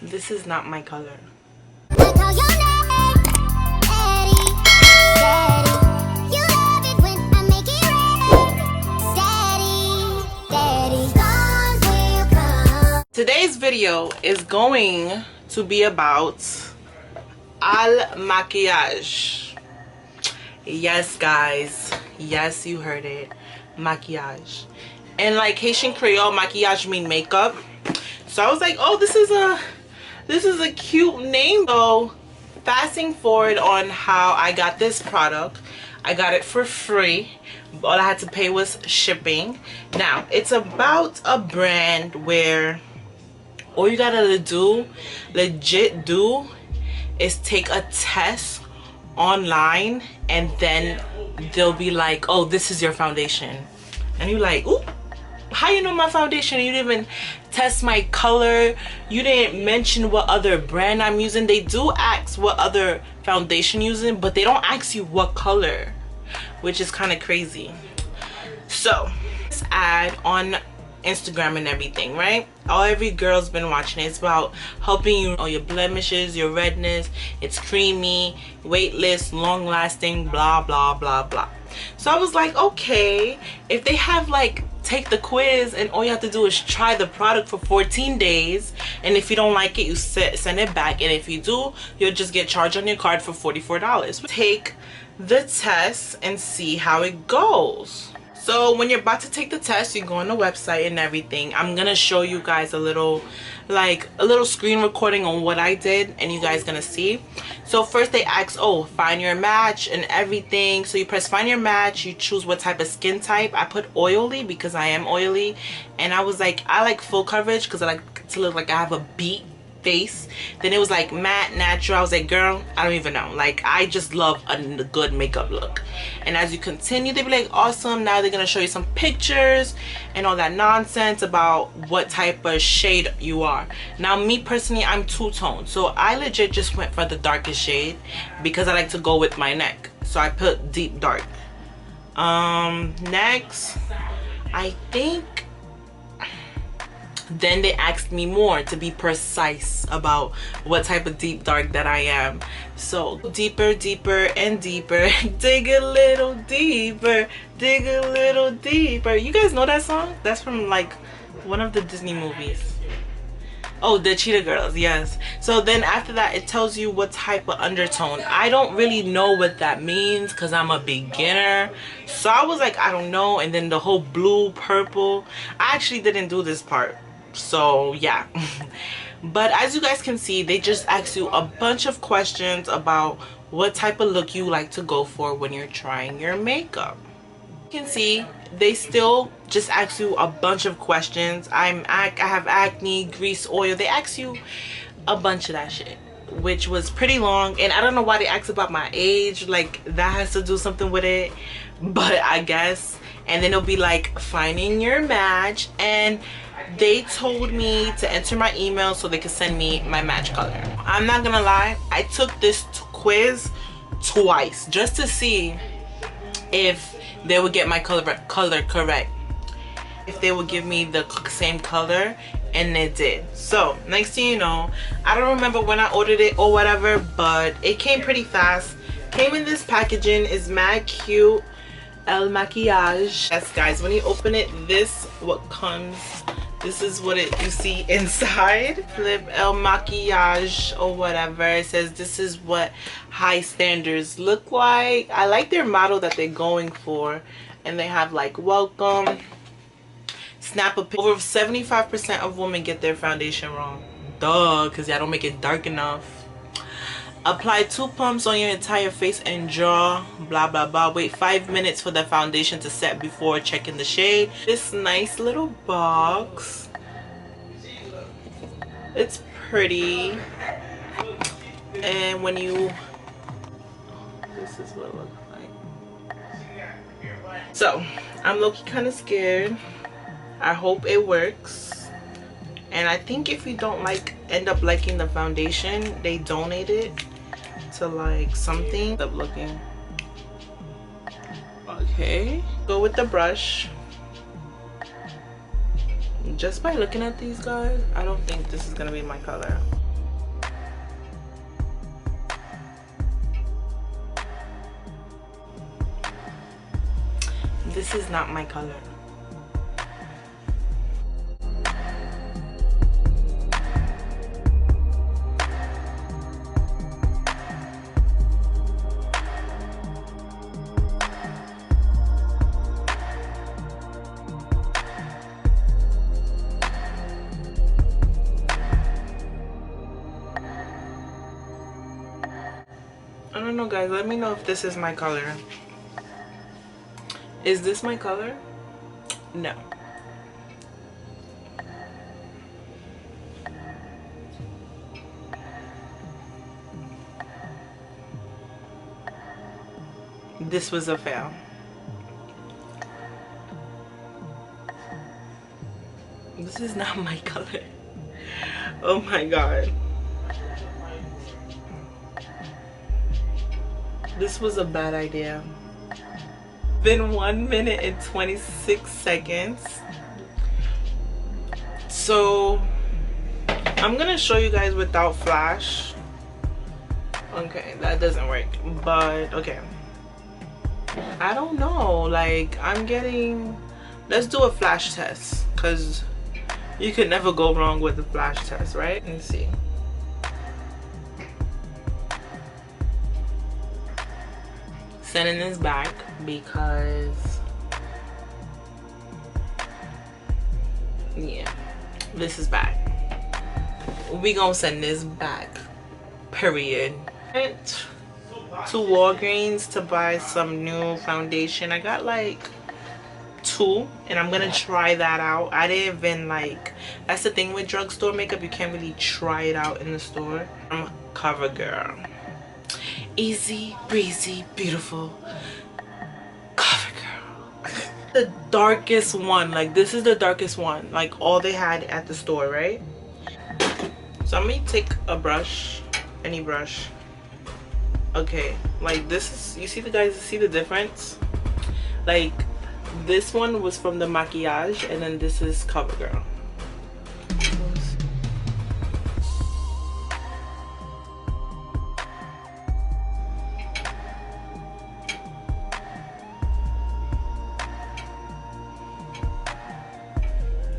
This is not my color. Today's video is going to be about MAKIAGE. Yes, guys. Yes, you heard it. Maquillage. And like Haitian Creole, maquillage mean makeup. So I was like, oh, this is a cute name. So fasting forward on how I got this product. I got it for free. All I had to pay was shipping. Now, it's about a brand where all you gotta legit do is take a test online, and then they'll be like, oh, this is your foundation. And you're like, ooh, how you know my foundation? You didn't even test my color. You didn't mention what other brand I'm using. They do ask what other foundation you're using, but they don't ask you what color, which is kind of crazy. So this ad on Instagram and everything, right? Every girl's been watching it. It's about helping you all your blemishes, your redness. It's creamy, weightless, long lasting, blah blah blah blah. So I was like, okay, if they have like take the quiz and all you have to do is try the product for 14 days, and if you don't like it, you send it back, and if you do, you'll just get charged on your card for $44. Take the test and see how it goes. So when you're about to take the test, you go on the website and everything. I'm gonna show you guys a little screen recording on what I did, and you guys gonna see. So first they ask, oh, find your match and everything. So you press find your match, you choose what type of skin type. I put oily because I am oily, and I was like, I like full coverage because I like to look like I have a beat face. Then it was like matte, natural. I was like, girl, I don't even know, like I just love a good makeup look. And as you continue, they be like, awesome, now they're gonna show you some pictures and all that nonsense about what type of shade you are. Now me personally, I'm two-tone, so I legit just went for the darkest shade because I like to go with my neck, so I put deep dark. Next, I think then they asked me more to be precise about what type of deep dark that I am. So deeper, deeper and deeper. Dig a little deeper, dig a little deeper. You guys know that song? That's from like one of the Disney movies. Oh, the Cheetah Girls, yes. So then after that, it tells you what type of undertone. I don't really know what that means because I'm a beginner. So I was like, I don't know. And then the whole blue, purple. I actually didn't do this part. So yeah. But as you guys can see, they just ask you a bunch of questions about what type of look you like to go for when you're trying your makeup. You can see they still just ask you a bunch of questions. I have acne, grease, oil. They ask you a bunch of that shit, which was pretty long, and I don't know why they asked about my age. Like that has to do something with it, but I guess. And then it'll be like finding your match, and they told me to enter my email so they could send me my match color. I'm not gonna lie, I took this quiz twice just to see if they would get my color correct, if they would give me the same color, and they did. So next thing you know, I don't remember when I ordered it or whatever, but it came pretty fast. Came in this packaging, is mad cute. El Maquillage. Yes guys, when you open it, this is what you see inside. Flip El Maquillage or whatever. It says this is what high standards look like. I like their motto that they're going for, and they have like welcome, snap a pic. Over 75% of women get their foundation wrong. Duh, because y'all don't make it dark enough. Apply 2 pumps on your entire face and jaw, blah blah blah. Wait 5 minutes for the foundation to set before checking the shade. This nice little box, it's pretty, and when you, this is what it looks like. So I'm low-key kind of scared. I hope it works. And I think if you don't end up liking the foundation, they donate it to like something. End up looking okay. Go with the brush. Just by looking at these guys, I don't think this is gonna be my color. This is not my color. I don't know, guys. Let me know if this is my color. Is this my color? No. This was a fail. This is not my color. Oh my god. This was a bad idea. Been 1 minute and 26 seconds. So I'm gonna show you guys without flash. Okay, that doesn't work, but okay. I don't know, like I'm getting, let's do a flash test, because you can never go wrong with the flash test, right? Let's see. Sending this back because yeah, this is back. We gonna send this back, period. Went to Walgreens to buy some new foundation. I got like 2 and I'm gonna try that out. I didn't even like, that's the thing with drugstore makeup, you can't really try it out in the store. I'm CoverGirl. Easy breezy beautiful CoverGirl. The darkest one, like this is the darkest one, like all they had at the store, right? So I'm gonna take a brush, any brush. Okay, like this is, you see the guys, see the difference? Like this one was from the MAKIAGE and then this is CoverGirl.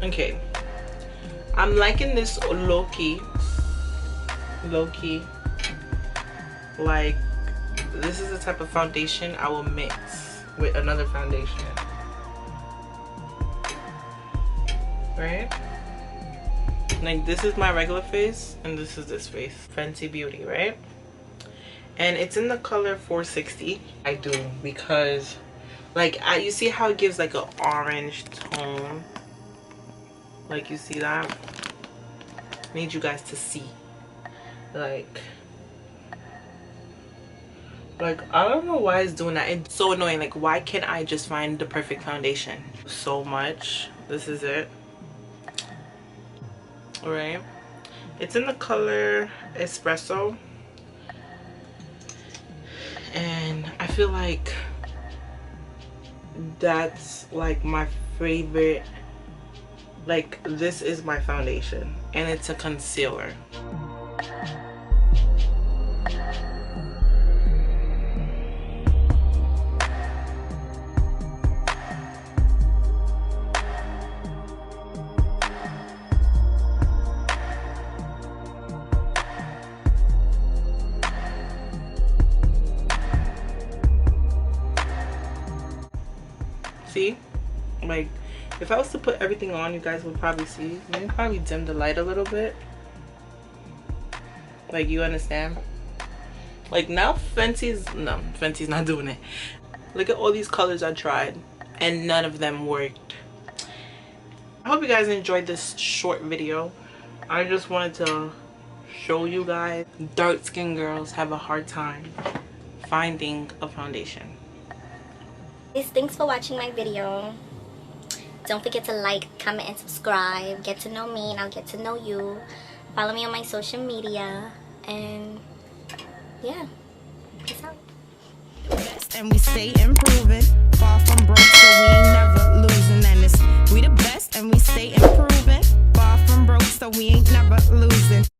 Okay, I'm liking this low-key, like this is the type of foundation I will mix with another foundation, right? Like this is my regular face and this is this face, Fenty Beauty, right? And it's in the color 460. I do because like you see how it gives like an orange tone, like you see that? I need you guys to see, like I don't know why it's doing that. It's so annoying. Like why can't I just find the perfect foundation? So much. This is it. All right, it's in the color Espresso and I feel like that's like my favorite. Like this is my foundation and it's a concealer. See, like if I was to put everything on, you guys would probably see. Maybe probably dim the light a little bit. Like you understand? Like now Fenty's not doing it. Look at all these colors I tried and none of them worked. I hope you guys enjoyed this short video. I just wanted to show you guys dark skin girls have a hard time finding a foundation. Thanks for watching my video. Don't forget to like, comment, and subscribe. Get to know me and I'll get to know you. Follow me on my social media. And yeah, peace out. And we stay improving. Far from broke, so we ain't never losing. And it's we the best and we stay improving. Far from broke, so we ain't never losing.